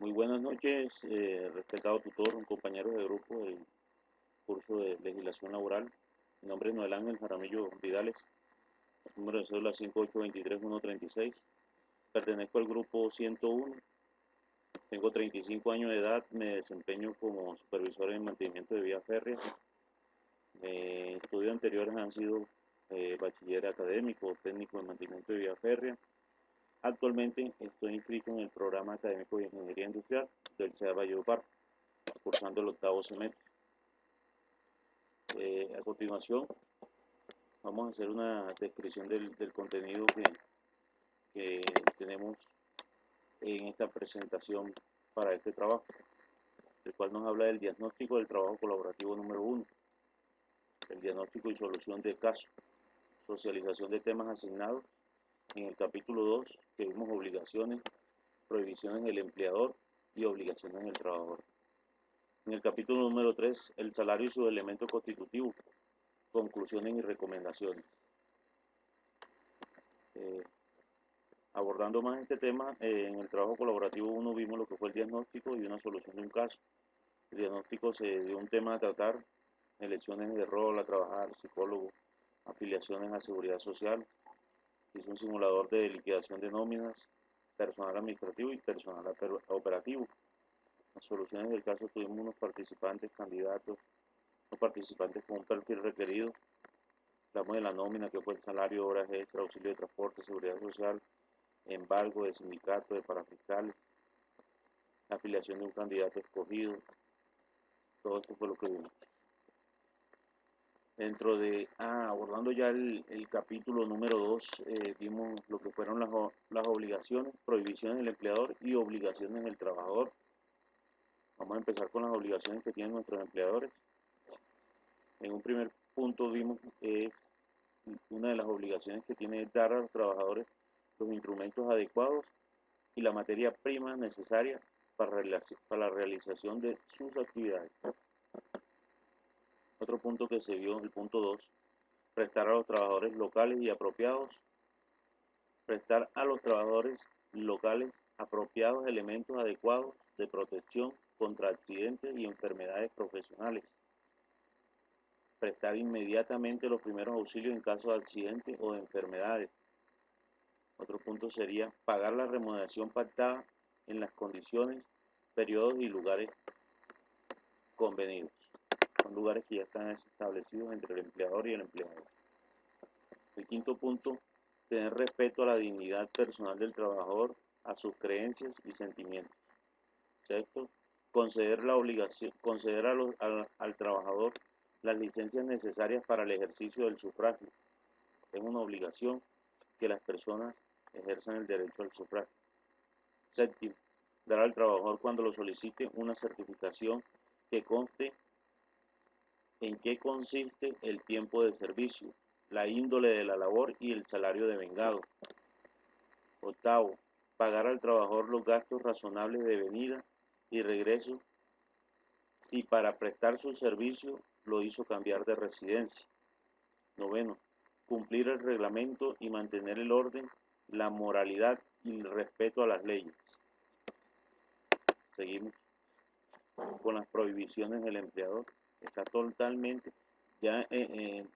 Muy buenas noches, respetado tutor, compañeros de grupo del curso de legislación laboral. Mi nombre es Noel Ángel Jaramillo Vidales, número de cédula 5823136. Pertenezco al grupo 101, tengo 35 años de edad, me desempeño como supervisor en mantenimiento de vías férreas. Estudios anteriores han sido bachiller académico, técnico en mantenimiento de vías férreas. Actualmente estoy inscrito en el programa académico de ingeniería industrial del CEA Valledupar, cursando el octavo semestre. A continuación, vamos a hacer una descripción del contenido que tenemos en esta presentación para este trabajo, el cual nos habla del diagnóstico del trabajo colaborativo número 1, el diagnóstico y solución de casos, socialización de temas asignados. En el capítulo 2, que vimos obligaciones, prohibiciones del empleador y obligaciones del trabajador. En el capítulo número 3, el salario y sus elementos constitutivos, conclusiones y recomendaciones. Abordando más este tema, en el trabajo colaborativo 1 vimos lo que fue el diagnóstico y una solución de un caso. El diagnóstico se dio un tema a tratar, elecciones de rol a trabajar, psicólogo, afiliaciones a seguridad social, hizo un simulador de liquidación de nóminas, personal administrativo y personal operativo. Las soluciones del caso tuvimos unos participantes, candidatos, unos participantes con un perfil requerido. Hablamos de la nómina, que fue el salario, horas extra, auxilio de transporte, seguridad social, embargo de sindicato, de parafiscales, la afiliación de un candidato escogido. Todo esto fue lo que vimos. Dentro de, abordando ya el capítulo número 2, vimos lo que fueron las obligaciones, prohibiciones del empleador y obligaciones del trabajador. Vamos a empezar con las obligaciones que tienen nuestros empleadores. En un primer punto vimos es una de las obligaciones que tiene es dar a los trabajadores los instrumentos adecuados y la materia prima necesaria para la realización de sus actividades. Otro punto que se vio, el punto 2, prestar a los trabajadores locales y apropiados, prestar a los trabajadores locales apropiados elementos adecuados de protección contra accidentes y enfermedades profesionales, prestar inmediatamente los primeros auxilios en caso de accidentes o de enfermedades. Otro punto sería pagar la remuneración pactada en las condiciones, periodos y lugares convenidos. Son lugares que ya están establecidos entre el empleador y el empleado. El quinto punto, tener respeto a la dignidad personal del trabajador, a sus creencias y sentimientos. Sexto, conceder al trabajador las licencias necesarias para el ejercicio del sufragio. Es una obligación que las personas ejerzan el derecho al sufragio. Séptimo, dar al trabajador cuando lo solicite una certificación que conste en qué consiste el tiempo de servicio, la índole de la labor y el salario devengado. Octavo, pagar al trabajador los gastos razonables de venida y regreso si para prestar su servicio lo hizo cambiar de residencia. Noveno, cumplir el reglamento y mantener el orden, la moralidad y el respeto a las leyes. Seguimos con las prohibiciones del empleador. Está totalmente, ya en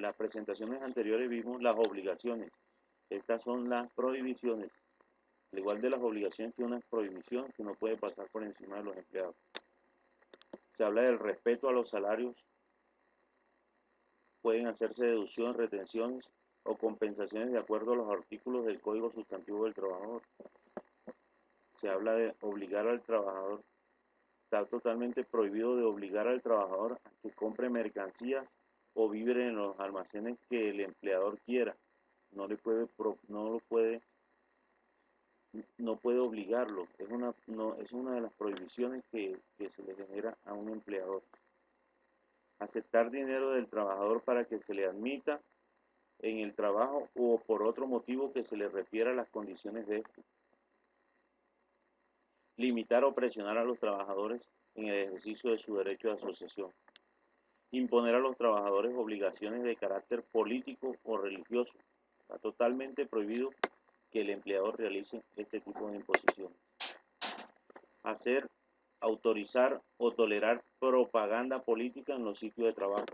las presentaciones anteriores vimos las obligaciones. Estas son las prohibiciones. Al igual de las obligaciones que una prohibición que no puede pasar por encima de los empleados. Se habla del respeto a los salarios. Pueden hacerse deducciones, retenciones o compensaciones de acuerdo a los artículos del Código Sustantivo del Trabajador. Se habla de obligar al trabajador. Está totalmente prohibido de obligar al trabajador a que compre mercancías o víveres en los almacenes que el empleador quiera. No puede obligarlo. Es una de las prohibiciones que se le genera a un empleador. Aceptar dinero del trabajador para que se le admita en el trabajo o por otro motivo que se le refiera a las condiciones de esto. Limitar o presionar a los trabajadores en el ejercicio de su derecho de asociación. Imponer a los trabajadores obligaciones de carácter político o religioso. Está totalmente prohibido que el empleador realice este tipo de imposiciones. Hacer, autorizar o tolerar propaganda política en los sitios de trabajo.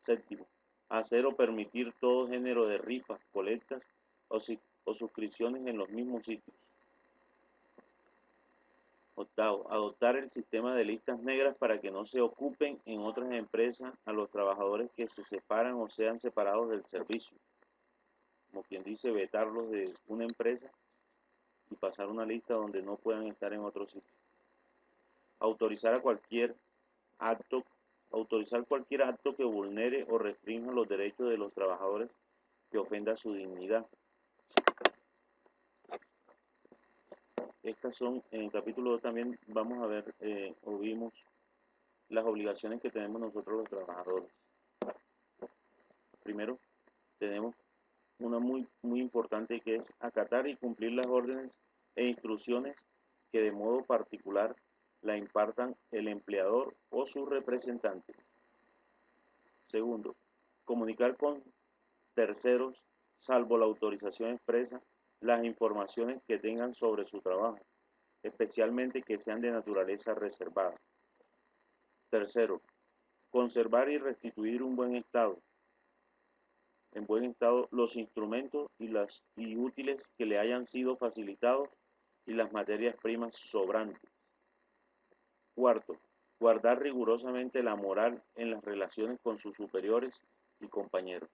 Séptimo, hacer o permitir todo género de rifas, colectas o suscripciones en los mismos sitios. Octavo, adoptar el sistema de listas negras para que no se ocupen en otras empresas a los trabajadores que se separan o sean separados del servicio. Como quien dice, vetarlos de una empresa y pasar una lista donde no puedan estar en otro sitio. Autorizar cualquier acto que vulnere o restrinja los derechos de los trabajadores que ofenda su dignidad. Estas son, en el capítulo 2 también vamos a ver o vimos las obligaciones que tenemos nosotros los trabajadores. Primero, tenemos una muy importante, que es acatar y cumplir las órdenes e instrucciones que de modo particular la impartan el empleador o su representante. Segundo, comunicar con terceros, salvo la autorización expresa, las informaciones que tengan sobre su trabajo, especialmente que sean de naturaleza reservada. Tercero, conservar y restituir en buen estado los instrumentos y útiles que le hayan sido facilitados y las materias primas sobrantes. Cuarto, guardar rigurosamente la moral en las relaciones con sus superiores y compañeros.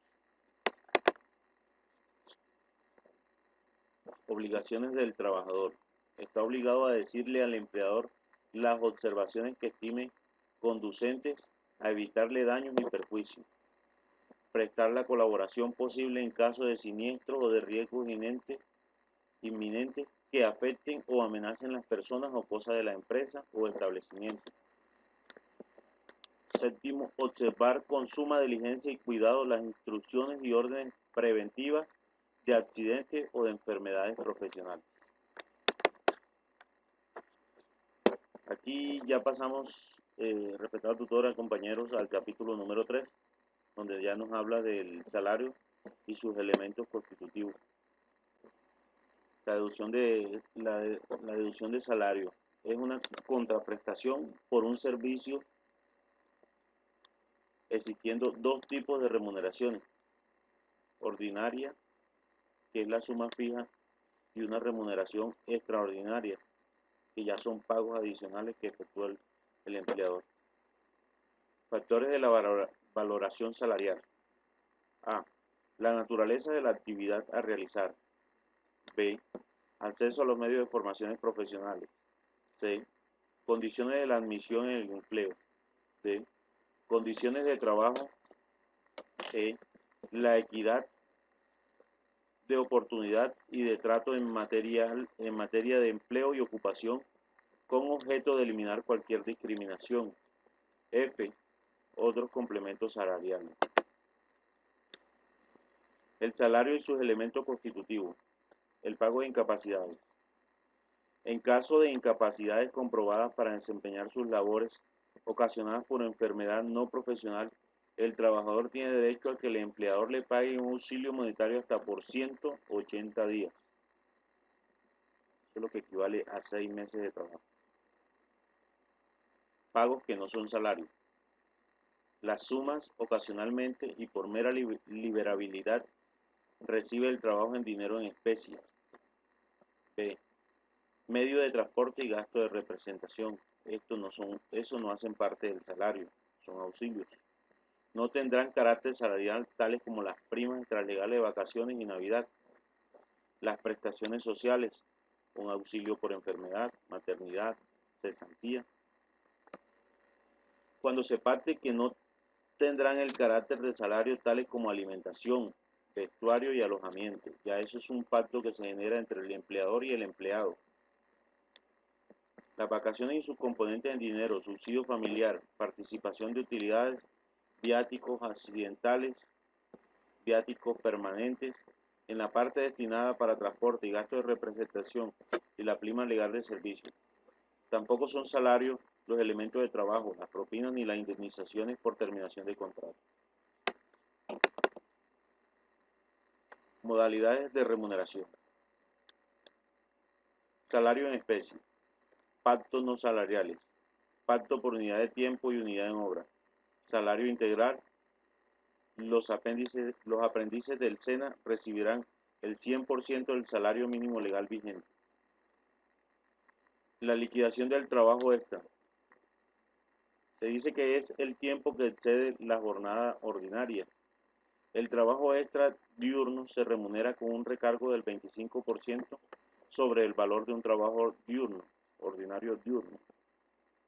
Obligaciones del trabajador. Está obligado a decirle al empleador las observaciones que estime conducentes a evitarle daños ni perjuicios. Prestar la colaboración posible en caso de siniestros o de riesgos inminentes que afecten o amenacen las personas o cosas de la empresa o establecimiento. Séptimo, observar con suma diligencia y cuidado las instrucciones y órdenes preventivas de accidentes o de enfermedades profesionales. Aquí ya pasamos, respetados tutores, compañeros, al capítulo número 3, donde ya nos habla del salario y sus elementos constitutivos. La deducción de salario es una contraprestación por un servicio, existiendo dos tipos de remuneraciones: ordinaria, que es la suma fija, y una remuneración extraordinaria, que ya son pagos adicionales que efectúa el empleador. Factores de la valoración salarial. A. La naturaleza de la actividad a realizar. B. Acceso a los medios de formaciones profesionales. C. Condiciones de la admisión en el empleo. D. Condiciones de trabajo. E. La equidad de oportunidad y de trato en materia de empleo y ocupación, con objeto de eliminar cualquier discriminación. F. Otros complementos salariales. El salario y sus elementos constitutivos. El pago de incapacidades. En caso de incapacidades comprobadas para desempeñar sus labores ocasionadas por enfermedad no profesional, el trabajador tiene derecho a que el empleador le pague un auxilio monetario hasta por 180 días. Eso es lo que equivale a 6 meses de trabajo. Pagos que no son salarios. Las sumas ocasionalmente y por mera liberabilidad recibe el trabajo en dinero en especie. B. Medio de transporte y gasto de representación. Eso no hacen parte del salario, son auxilios. No tendrán carácter salarial tales como las primas extralegales de vacaciones y Navidad, las prestaciones sociales, un auxilio por enfermedad, maternidad, cesantía. Cuando se parte que no tendrán el carácter de salario tales como alimentación, vestuario y alojamiento. Ya eso es un pacto que se genera entre el empleador y el empleado. Las vacaciones y sus componentes en dinero, subsidio familiar, participación de utilidades, viáticos accidentales, viáticos permanentes, en la parte destinada para transporte y gasto de representación y la prima legal de servicio. Tampoco son salarios los elementos de trabajo, las propinas ni las indemnizaciones por terminación de contrato. Modalidades de remuneración. Salario en especie. Pactos no salariales. Pacto por unidad de tiempo y unidad en obra. Salario integral. Los aprendices del SENA recibirán el 100% del salario mínimo legal vigente. La liquidación del trabajo extra. Se dice que es el tiempo que excede la jornada ordinaria. El trabajo extra diurno se remunera con un recargo del 25% sobre el valor de un trabajo diurno, ordinario diurno.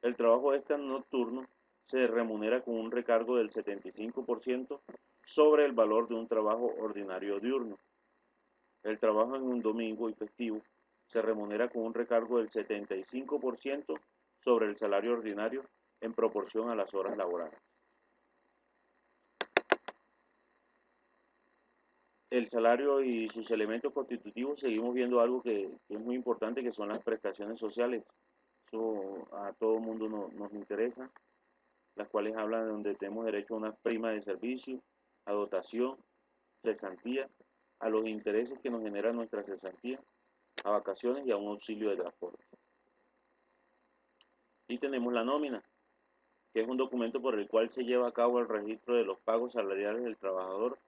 El trabajo extra nocturno se remunera con un recargo del 75% sobre el valor de un trabajo ordinario diurno. El trabajo en un domingo y festivo se remunera con un recargo del 75% sobre el salario ordinario en proporción a las horas laborales. El salario y sus elementos constitutivos, seguimos viendo algo que es muy importante, que son las prestaciones sociales. Eso a todo el mundo nos interesa, las cuales hablan de donde tenemos derecho a una prima de servicio, a dotación, cesantía, a los intereses que nos genera nuestra cesantía, a vacaciones y a un auxilio de transporte. Y tenemos la nómina, que es un documento por el cual se lleva a cabo el registro de los pagos salariales del trabajador,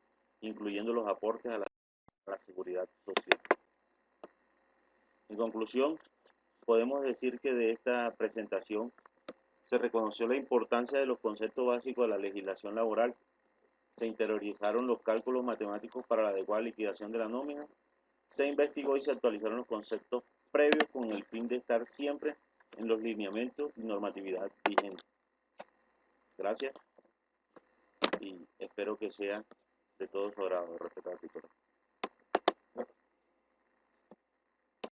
incluyendo los aportes a la seguridad social. En conclusión, podemos decir que de esta presentación se reconoció la importancia de los conceptos básicos de la legislación laboral, se interiorizaron los cálculos matemáticos para la adecuada liquidación de la nómina, se investigó y se actualizaron los conceptos previos con el fin de estar siempre en los lineamientos y normatividad vigente. Gracias y espero que sea de todo su agrado. Respetar